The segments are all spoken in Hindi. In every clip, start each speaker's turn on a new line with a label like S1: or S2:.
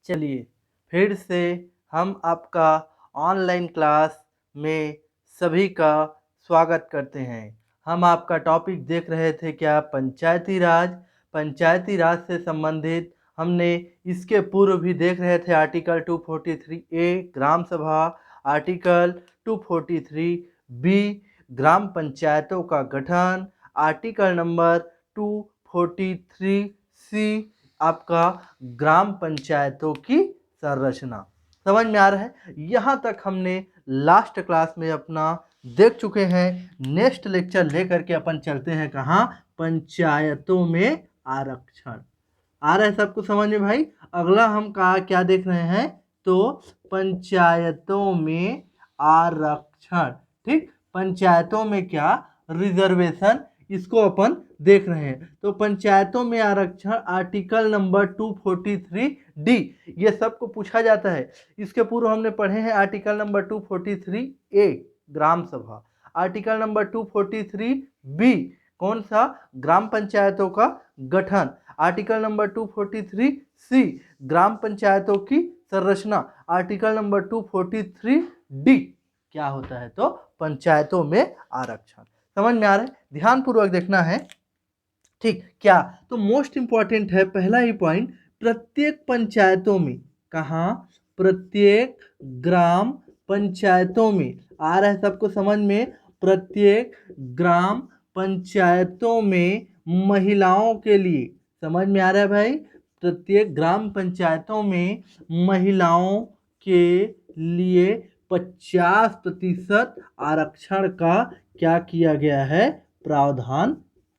S1: चलिए फिर से हम आपका ऑनलाइन क्लास में सभी का स्वागत करते हैं। हम आपका टॉपिक देख रहे थे क्या, पंचायती राज। पंचायती राज से संबंधित हमने इसके पूर्व भी देख रहे थे आर्टिकल 243A ग्राम सभा, आर्टिकल 243B ग्राम पंचायतों का गठन, आर्टिकल नंबर 243C आपका ग्राम पंचायतों की संरचना। समझ में आ रहा है? यहाँ तक हमने लास्ट क्लास में अपना देख चुके हैं। नेक्स्ट लेक्चर लेकर के अपन चलते हैं कहाँ, पंचायतों में आरक्षण। आ रहा है सबको समझ में भाई? अगला हम क्या देख रहे हैं, तो पंचायतों में आरक्षण। ठीक, पंचायतों में क्या रिजर्वेशन, इसको अपन देख रहे हैं। तो पंचायतों में आरक्षण आर्टिकल नंबर 243D, ये सबको पूछा जाता है। इसके पूर्व हमने पढ़े हैं आर्टिकल नंबर 243A ग्राम सभा, आर्टिकल नंबर 243B कौन सा, ग्राम पंचायतों का गठन, आर्टिकल नंबर 243C ग्राम पंचायतों की संरचना, आर्टिकल नंबर 243D क्या होता है, तो पंचायतों में आरक्षण। समझ में आ रहा है? ध्यान पूर्वक देखना है। ठीक, क्या तो मोस्ट इंपॉर्टेंट है पहला ही पॉइंट, प्रत्येक पंचायतों में, कहाँ, प्रत्येक ग्राम पंचायतों में। आ रहा है सबको समझ में? प्रत्येक ग्राम पंचायतों में महिलाओं के लिए, समझ में आ रहा है भाई? प्रत्येक ग्राम पंचायतों में महिलाओं के लिए 50% आरक्षण का क्या किया गया है, प्रावधान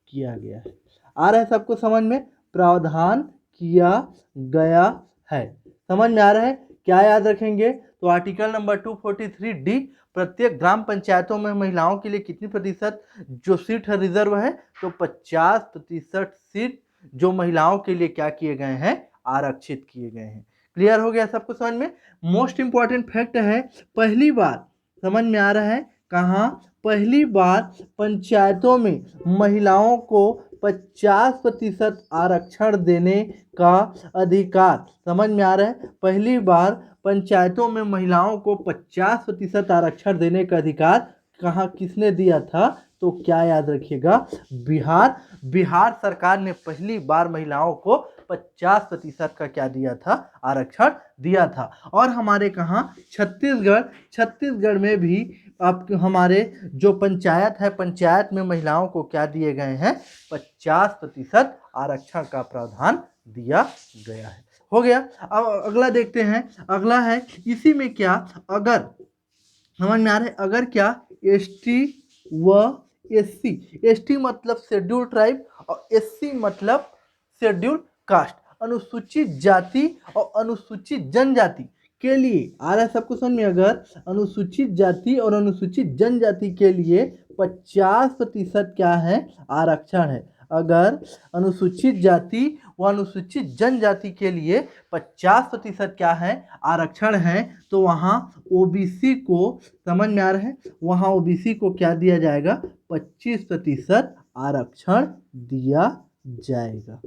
S1: किया गया है। आ रहा है सबको समझ में? प्रावधान किया गया है। समझ में आ रहा है? क्या याद रखेंगे, तो आर्टिकल नंबर 243D, प्रत्येक ग्राम पंचायतों में महिलाओं के लिए कितनी प्रतिशत जो सीट है रिजर्व है, तो 50% सीट जो महिलाओं के लिए क्या किए गए हैं, आरक्षित किए गए हैं। क्लियर हो गया सबको समझ में? मोस्ट इंपॉर्टेंट फैक्ट है, पहली बार, समझ में आ रहा है, कहाँ, पहली बार पंचायतों में महिलाओं को 50% आरक्षण देने का अधिकार, समझ में आ रहा है? पहली बार पंचायतों में महिलाओं को 50% आरक्षण देने का अधिकार कहाँ, किसने दिया था, तो क्या याद रखिएगा, बिहार सरकार ने पहली बार महिलाओं को 50% का क्या दिया था, आरक्षण दिया था। और हमारे कहाँ, छत्तीसगढ़ में भी आप हमारे जो पंचायत है, पंचायत में महिलाओं को क्या दिए गए हैं, 50% आरक्षण का प्रावधान दिया गया है। हो गया। अब अगला देखते हैं, अगला है इसी में क्या, अगर समझ में आ रहा है, अगर क्या एसटी व एससी, एसटी मतलब शेड्यूल ट्राइब और एससी मतलब शेड्यूल कास्ट, अनुसूचित जाति और अनुसूचित जनजाति के लिए, आ रहा है सबको समझ में? अगर अनुसूचित जाति और अनुसूचित जनजाति के लिए 50% क्या है, आरक्षण है। अगर अनुसूचित जाति व अनुसूचित जनजाति के लिए 50% क्या है, आरक्षण है, तो वहाँ ओबीसी को, समझ में आ रहा है, वहाँ ओबीसी को क्या दिया जाएगा, 25% आरक्षण दिया जाएगा,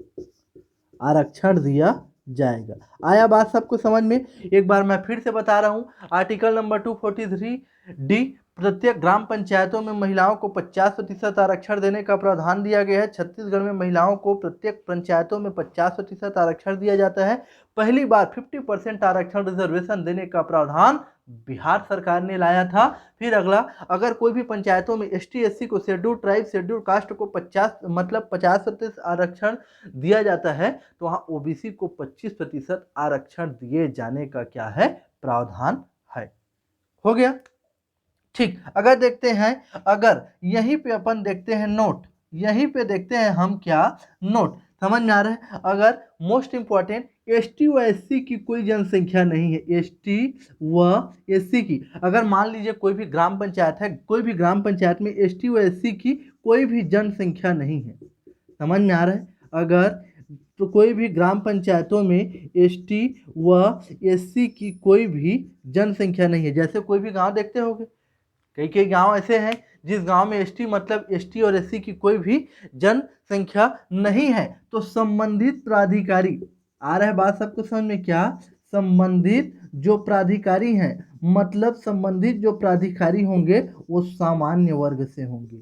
S1: आरक्षण दिया जाएगा। आया बात सबको समझ में? एक बार मैं फिर से बता रहा हूँ, आर्टिकल नंबर 243D, प्रत्येक ग्राम पंचायतों में महिलाओं को 50% आरक्षण देने का प्रावधान दिया गया है। छत्तीसगढ़ में महिलाओं को प्रत्येक पंचायतों में 50% आरक्षण दिया जाता है। पहली बार 50% आरक्षण रिजर्वेशन देने का प्रावधान बिहार सरकार ने लाया था। फिर अगला, अगर कोई भी पंचायतों में एसटी एससी को, शेड्यूल ट्राइब शेड्यूल कास्ट को 50% आरक्षण दिया जाता है, तो वहाँ ओबीसी को 25% आरक्षण दिए जाने का क्या है, प्रावधान है। हो गया। ठीक, अगर देखते हैं, अगर यहीं पे अपन देखते हैं नोट, यहीं पे देखते हैं हम क्या, नोट, समझ में आ रहा है? अगर मोस्ट इंपॉर्टेंट, एसटी व एससी की कोई जनसंख्या नहीं है, एसटी व एससी की, अगर मान लीजिए कोई भी ग्राम पंचायत है, कोई भी ग्राम पंचायत में एसटी व एससी की कोई भी जनसंख्या नहीं है, समझ में आ रहा है? अगर तो कोई भी ग्राम पंचायतों में एसटी व एससी की कोई भी जनसंख्या नहीं है, जैसे कोई भी गांव देखते होंगे, कई गांव ऐसे हैं जिस गांव में एसटी मतलब एसटी और एससी की कोई भी जनसंख्या नहीं है, तो संबंधित प्राधिकारी, आ रहा है बात सबको समझ में? क्या संबंधित जो प्राधिकारी हैं, मतलब संबंधित जो प्राधिकारी होंगे वो सामान्य वर्ग से होंगे।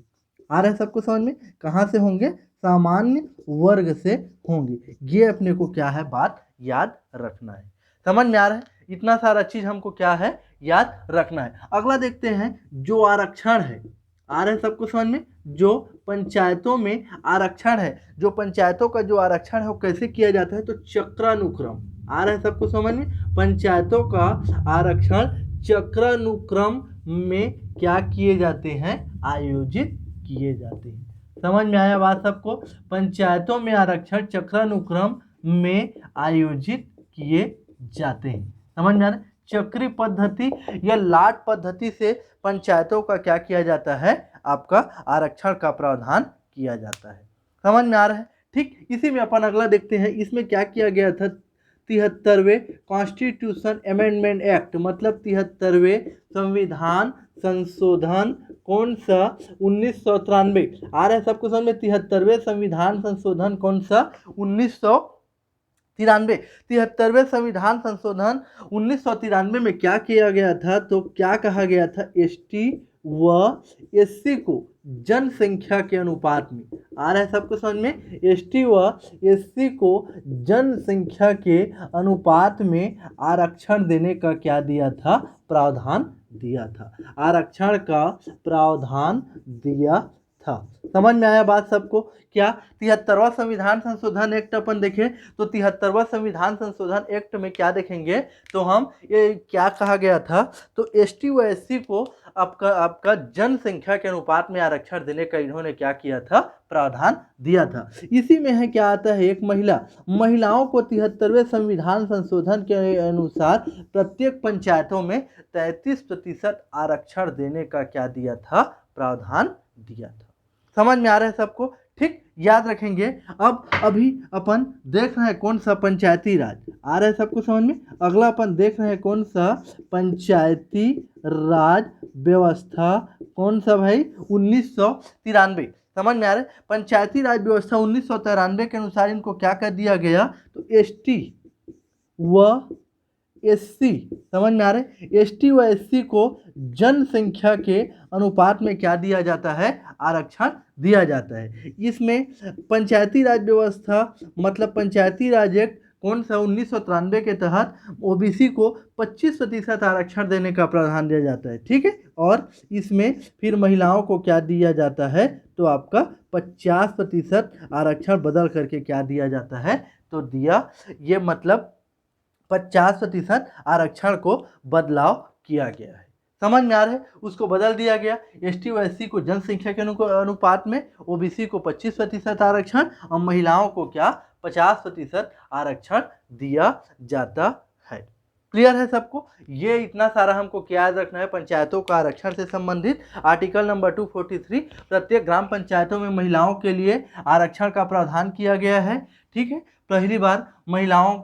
S1: आ रहा है सबको समझ में? कहाँ से होंगे? सामान्य वर्ग से होंगे। ये अपने को क्या है, बात याद रखना है। समझ में आ रहा है? इतना सारा चीज हमको क्या है, याद रखना है। अगला देखते हैं, जो आरक्षण है। आ रहा है सबको समझ में? जो पंचायतों में आरक्षण है, जो पंचायतों का जो आरक्षण है वो कैसे किया जाता है, तो चक्रानुक्रम। आ रहा है सबको समझ में? पंचायतों का आरक्षण चक्रानुक्रम में क्या किए जाते हैं, आयोजित किए जाते हैं। समझ में आया बात सबको? पंचायतों में आरक्षण चक्रानुक्रम में आयोजित किए जाते हैं। समझ में आ रहा है? चक्री पद्धति या लाट पद्धति से पंचायतों का क्या किया जाता है, आपका आरक्षण का प्रावधान किया जाता है। समझ में आ रहा है? ठीक, इसी में अपन अगला देखते हैं। इसमें क्या किया गया था, 73वें कॉन्स्टिट्यूशन अमेंडमेंट एक्ट, मतलब 73वें संविधान संशोधन कौन सा, 1993। आ रहा है सबको समझ में? 73वें संविधान संशोधन कौन सा, 1993। 73वें संविधान संशोधन 1993 में क्या किया गया था, तो क्या कहा गया था, एसटी व एससी को जनसंख्या के अनुपात में। आ रहा है सबको समझ में? एसटी व एससी को जनसंख्या के अनुपात में आरक्षण देने का क्या दिया था, प्रावधान दिया था। आरक्षण का प्रावधान दिया था। समझ में आया बात सबको? क्या 73वां संविधान संशोधन एक्ट अपन देखें तो 73वां संविधान संशोधन एक्ट में क्या देखेंगे, तो हम ये क्या कहा गया था, तो एसटी व एससी को आपका जनसंख्या के अनुपात में आरक्षण देने का इन्होंने क्या किया था, प्रावधान दिया था। इसी में है क्या आता है, एक महिलाओं को 73वें संविधान संशोधन के अनुसार प्रत्येक पंचायतों में 33% आरक्षण देने का क्या दिया था, प्रावधान दिया था। समझ में आ रहा है सबको? ठीक, याद रखेंगे। अब अभी अपन देख रहे हैं कौन सा, पंचायती राज। आ रहा है सबको समझ में? अगला अपन देख रहे हैं कौन सा, पंचायती राज व्यवस्था कौन सा भाई, 1993। समझ में आ रहा है? पंचायती राज व्यवस्था 1993 के अनुसार इनको क्या कर दिया गया, तो एसटी व एससी, समझ में आ रहा है, एसटी व एससी को जनसंख्या के अनुपात में क्या दिया जाता है, आरक्षण दिया जाता है। इसमें पंचायती राज व्यवस्था मतलब पंचायती राज एक्ट कौन सा, 1993 के तहत ओबीसी को 25% आरक्षण देने का प्रावधान दिया जाता है। ठीक है, और इसमें फिर महिलाओं को क्या दिया जाता है, तो आपका 50% आरक्षण बदल करके क्या दिया जाता है, तो दिया, ये मतलब 50% आरक्षण को बदलाव किया गया है। समझ में आ रहा है? उसको बदल दिया गया, एसटी व एससी को जनसंख्या के अनुपात में, ओबीसी को 25% आरक्षण और महिलाओं को क्या 50% आरक्षण दिया जाता है। क्लियर है सबको? ये इतना सारा हमको क्या याद रखना है, पंचायतों का आरक्षण से संबंधित आर्टिकल नंबर 243, प्रत्येक ग्राम पंचायतों में महिलाओं के लिए आरक्षण का प्रावधान किया गया है। ठीक है, पहली बार महिलाओं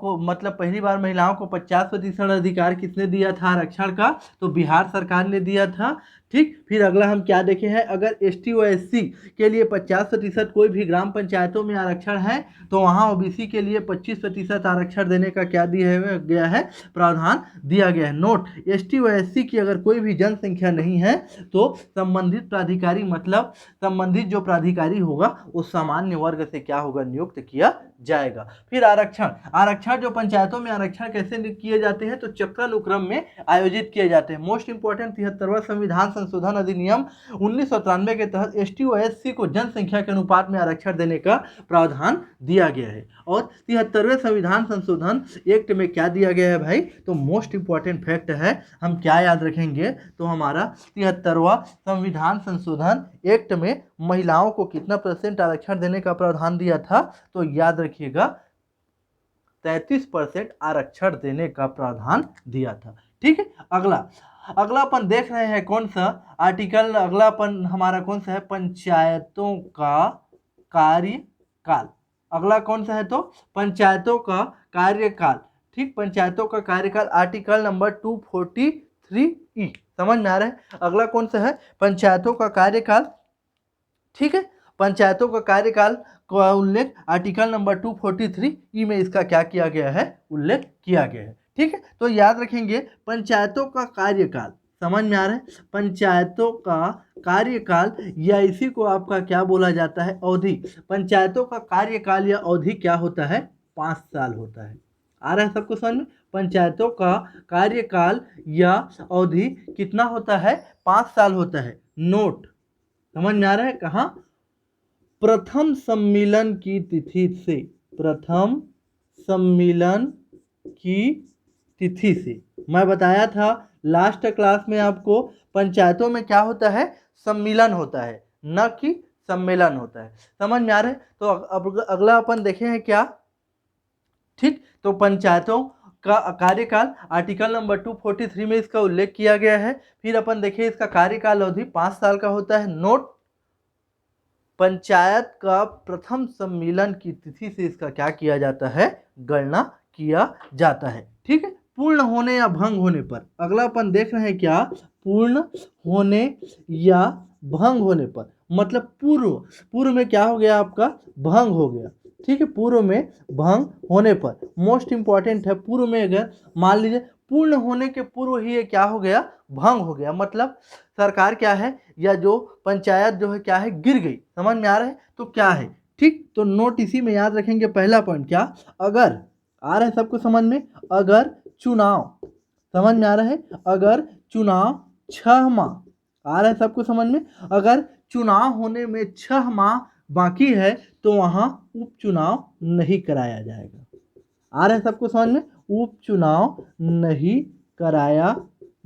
S1: को 50% अधिकार किसने दिया था आरक्षण का, तो बिहार सरकार ने दिया था। ठीक, फिर अगला हम क्या देखे हैं, अगर एसटी व एससी के लिए 50% कोई भी ग्राम पंचायतों में आरक्षण है तो वहाँ ओबीसी के लिए 25% आरक्षण देने का क्या दिया गया है, प्रावधान दिया गया है। नोट, एसटी व एससी की अगर कोई भी जनसंख्या नहीं है तो संबंधित प्राधिकारी, मतलब संबंधित जो प्राधिकारी होगा वो सामान्य वर्ग से क्या होगा, नियुक्त किया जाएगा। फिर आरक्षण जो पंचायतों में आरक्षण कैसे किए जाते हैं, तो चक्रानुक्रम में आयोजित किए जाते हैं। मोस्ट इंपॉर्टेंट 73वां संविधान संशोधन अधिनियम 1993 के तहत एसटी व एससी को जनसंख्या के अनुपात में आरक्षण देने का प्रावधान दिया गया है। और 73वें संविधान संशोधन एक्ट में क्या दिया गया है भाई, तो मोस्ट इंपॉर्टेंट फैक्ट है, हम क्या याद रखेंगे, तो हमारा 73वां संविधान संशोधन एक्ट में महिलाओं को कितना % आरक्षण देने का प्रावधान दिया था, तो याद रखिएगा 33% आरक्षण देने का प्रावधान दिया था। ठीक है, अगला अपन देख रहे हैं कौन सा आर्टिकल, अगला अपन हमारा कौन सा है, पंचायतों का कार्यकाल। अगला कौन सा है, तो पंचायतों का कार्यकाल। ठीक, पंचायतों का कार्यकाल आर्टिकल नंबर 243E। समझ में आ रहा है? अगला कौन सा है, पंचायतों का कार्यकाल। ठीक है, पंचायतों का कार्यकाल का उल्लेख आर्टिकल नंबर 243E में इसका क्या किया गया है, उल्लेख किया गया है। ठीक है, तो याद रखेंगे पंचायतों का कार्यकाल, समझ में आ रहा है, पंचायतों का कार्यकाल या इसी को आपका क्या बोला जाता है, अवधि। पंचायतों का कार्यकाल या अवधि क्या होता है, 5 साल होता है। आ रहा है सबको समझ में, पंचायतों का कार्यकाल या अवधि कितना होता है, 5 साल होता है। नोट, समझ में आ रहा है, कहाँ, प्रथम सम्मेलन की तिथि से, प्रथम सम्मेलन की तिथि से। मैं बताया था लास्ट क्लास में आपको, पंचायतों में क्या होता है, सम्मेलन होता है, न कि सम्मेलन होता है। समझ में आ रहा है, तो अब अगला अपन देखे हैं क्या, ठीक, तो पंचायतों का कार्यकाल आर्टिकल नंबर 243 में इसका उल्लेख किया गया है। फिर अपन देखें इसका कार्यकाल अवधि 5 साल का होता है। नोट, पंचायत का प्रथम सम्मेलन की तिथि से इसका क्या किया जाता है, गणना किया जाता है। ठीक है, पूर्ण होने या भंग होने पर, अगला अपन देख रहे हैं क्या, पूर्ण होने या भंग होने पर, मतलब पूर्व में क्या हो गया आपका, भंग हो गया। ठीक है, पूर्व में भंग होने पर, मोस्ट इंपॉर्टेंट है, पूर्व में अगर मान लीजिए पूर्ण होने के पूर्व ही ये क्या हो गया, भंग हो गया, मतलब सरकार क्या है, या जो पंचायत जो है क्या है, गिर गई। समझ में आ रहा है, तो क्या है, ठीक, तो नोट इसी में याद रखेंगे। पहला पॉइंट क्या, अगर, आ रहा है सबको समझ में, अगर चुनाव, समझ में आ रहा है, अगर चुनाव 6 माह, आ रहा है सबको समझ में, अगर चुनाव होने में 6 माह बाकी है तो वहां उपचुनाव नहीं कराया जाएगा। आ रहा है सबको समझ में, उपचुनाव नहीं कराया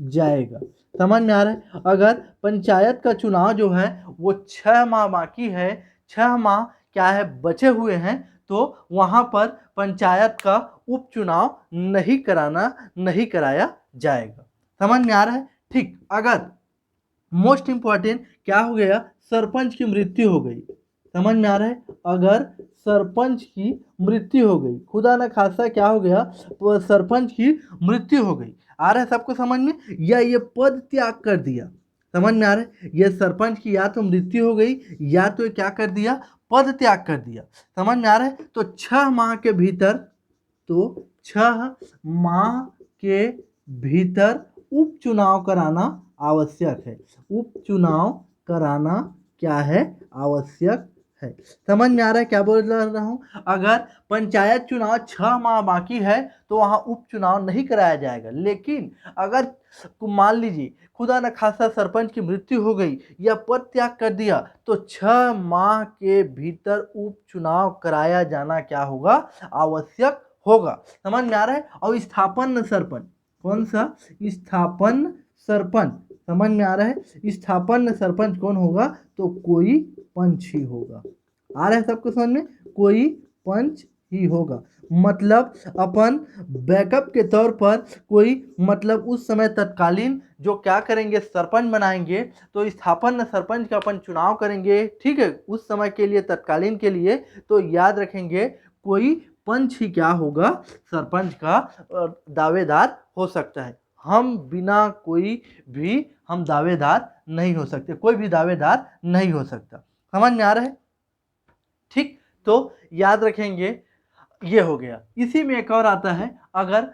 S1: जाएगा। समझ में आ रहा है, अगर पंचायत का चुनाव जो है वो 6 माह बाकी है, 6 माह क्या है बचे हुए हैं, तो वहां पर पंचायत का उपचुनाव नहीं कराया जाएगा। समझ में आ रहा है, ठीक, अगर मोस्ट इंपॉर्टेंट क्या हो गया, सरपंच की मृत्यु हो गई। समझ में आ रहा है, अगर सरपंच की मृत्यु हो गई, खुदा न खासा क्या हो गया, सरपंच की मृत्यु हो गई, आ रहा है सबको समझ में, या ये पद त्याग कर दिया। समझ में आ रहा है, ये सरपंच की या तो मृत्यु हो गई या तो क्या कर दिया, पद त्याग कर दिया। समझ में आ रहा है, तो 6 माह के भीतर, तो 6 माह के भीतर उपचुनाव कराना आवश्यक है। उपचुनाव कराना क्या है, आवश्यक है। समझ में आ रहा है क्या बोल रहा हूँ, अगर पंचायत चुनाव 6 माह बाकी है तो वहां उपचुनाव नहीं कराया जाएगा। लेकिन अगर मान लीजिए खुदा न खासा सरपंच की मृत्यु हो गई या पद त्याग कर दिया, तो 6 माह के भीतर उपचुनाव कराया जाना क्या होगा, आवश्यक होगा। समझ में आ रहा है, और स्थापन सरपंच, कौन सा, स्थापन सरपंच, समझ में आ रहा है, स्थापन सरपंच कौन होगा, तो कोई पंच ही होगा। आ रहा है सबको समझ में, कोई पंच ही होगा, मतलब अपन बैकअप के तौर पर कोई, मतलब उस समय तत्कालीन जो क्या करेंगे, सरपंच बनाएंगे, तो स्थापन सरपंच का अपन चुनाव करेंगे। ठीक है, उस समय के लिए, तत्कालीन के लिए, तो याद रखेंगे कोई पंच ही क्या होगा, सरपंच का दावेदार हो सकता है। हम बिना कोई भी हम दावेदार नहीं हो सकते, कोई भी दावेदार नहीं हो सकता। समझ में आ रहा है, ठीक, तो याद रखेंगे, ये हो गया। इसी में एक और आता है, अगर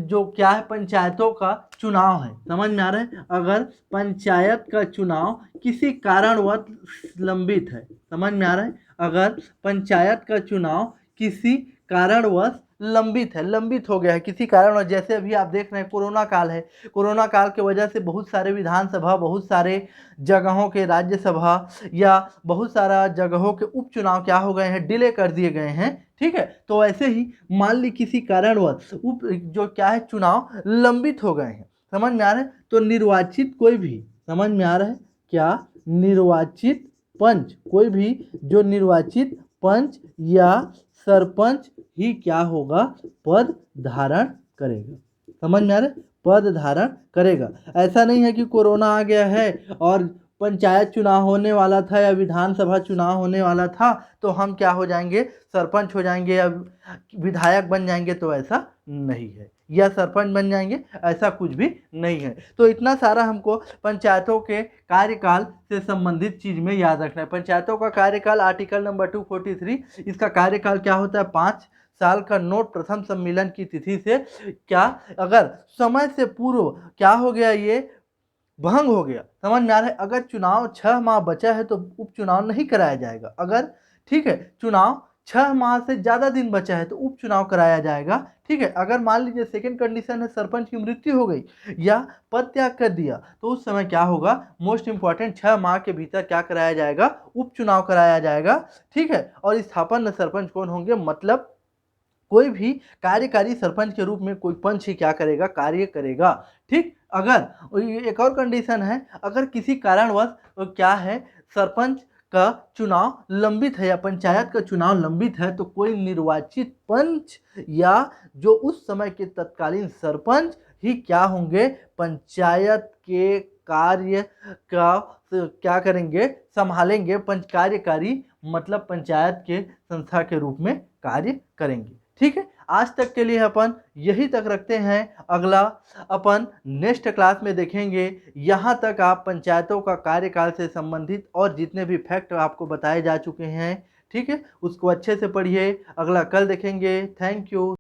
S1: जो क्या है, पंचायतों का चुनाव है, समझ में आ रहा है, अगर पंचायत का चुनाव किसी कारणवश लंबित है, समझ में आ रहा है, अगर पंचायत का चुनाव किसी कारणवश लंबित हो गया है किसी कारणवश, जैसे अभी आप देख रहे हैं कोरोना काल है, कोरोना काल की वजह से बहुत सारे विधानसभा, बहुत सारे जगहों के राज्यसभा या बहुत सारा जगहों के उपचुनाव क्या हो गए हैं, डिले कर दिए गए हैं। ठीक है, तो ऐसे ही मान ली किसी कारणवश जो क्या है, चुनाव लंबित हो गए हैं। समझ में आ रहा है, तो निर्वाचित कोई भी, समझ में आ रहा है क्या, निर्वाचित पंच, कोई भी जो निर्वाचित पंच या सरपंच ही क्या होगा, पद धारण करेगा। समझ में आ रहा है, पद धारण करेगा। ऐसा नहीं है कि कोरोना आ गया है और पंचायत चुनाव होने वाला था या विधानसभा चुनाव होने वाला था तो हम क्या हो जाएंगे, सरपंच हो जाएंगे या विधायक बन जाएंगे, तो ऐसा नहीं है, या सरपंच बन जाएंगे, ऐसा कुछ भी नहीं है। तो इतना सारा हमको पंचायतों के कार्यकाल से संबंधित चीज में याद रखना है। पंचायतों का कार्यकाल आर्टिकल नंबर 243, इसका कार्यकाल क्या होता है, 5 साल का नोट प्रथम सम्मेलन की तिथि से क्या अगर समय से पूर्व क्या हो गया, ये भंग हो गया। समझ में आ रहा है? अगर चुनाव 6 माह बचा है तो उपचुनाव नहीं कराया जाएगा। अगर ठीक है चुनाव 6 माह से ज़्यादा दिन बचा है तो उपचुनाव कराया जाएगा। ठीक है, अगर मान लीजिए सेकंड कंडीशन है सरपंच की मृत्यु हो गई या पद त्याग कर दिया तो उस समय क्या होगा, मोस्ट इंपॉर्टेंट 6 माह के भीतर क्या कराया जाएगा, उपचुनाव कराया जाएगा। ठीक है, और स्थापन सरपंच कौन होंगे, मतलब कोई भी कार्यकारी सरपंच के रूप में कोई पंच ही क्या करेगा, कार्य करेगा। ठीक, अगर एक और कंडीशन है, अगर किसी कारणवश क्या है सरपंच का चुनाव लंबित है या पंचायत का चुनाव लंबित है तो कोई निर्वाचित पंच या जो उस समय के तत्कालीन सरपंच ही क्या होंगे, पंचायत के कार्य का क्या करेंगे, संभालेंगे। पंच कार्यकारी मतलब पंचायत के संस्था के रूप में कार्य करेंगे। ठीक है, आज तक के लिए अपन यही तक रखते हैं। अगला अपन नेक्स्ट क्लास में देखेंगे। यहाँ तक आप पंचायतों का कार्यकाल से संबंधित और जितने भी फैक्ट आपको बताए जा चुके हैं, ठीक है, उसको अच्छे से पढ़िए। अगला कल देखेंगे। Thank you.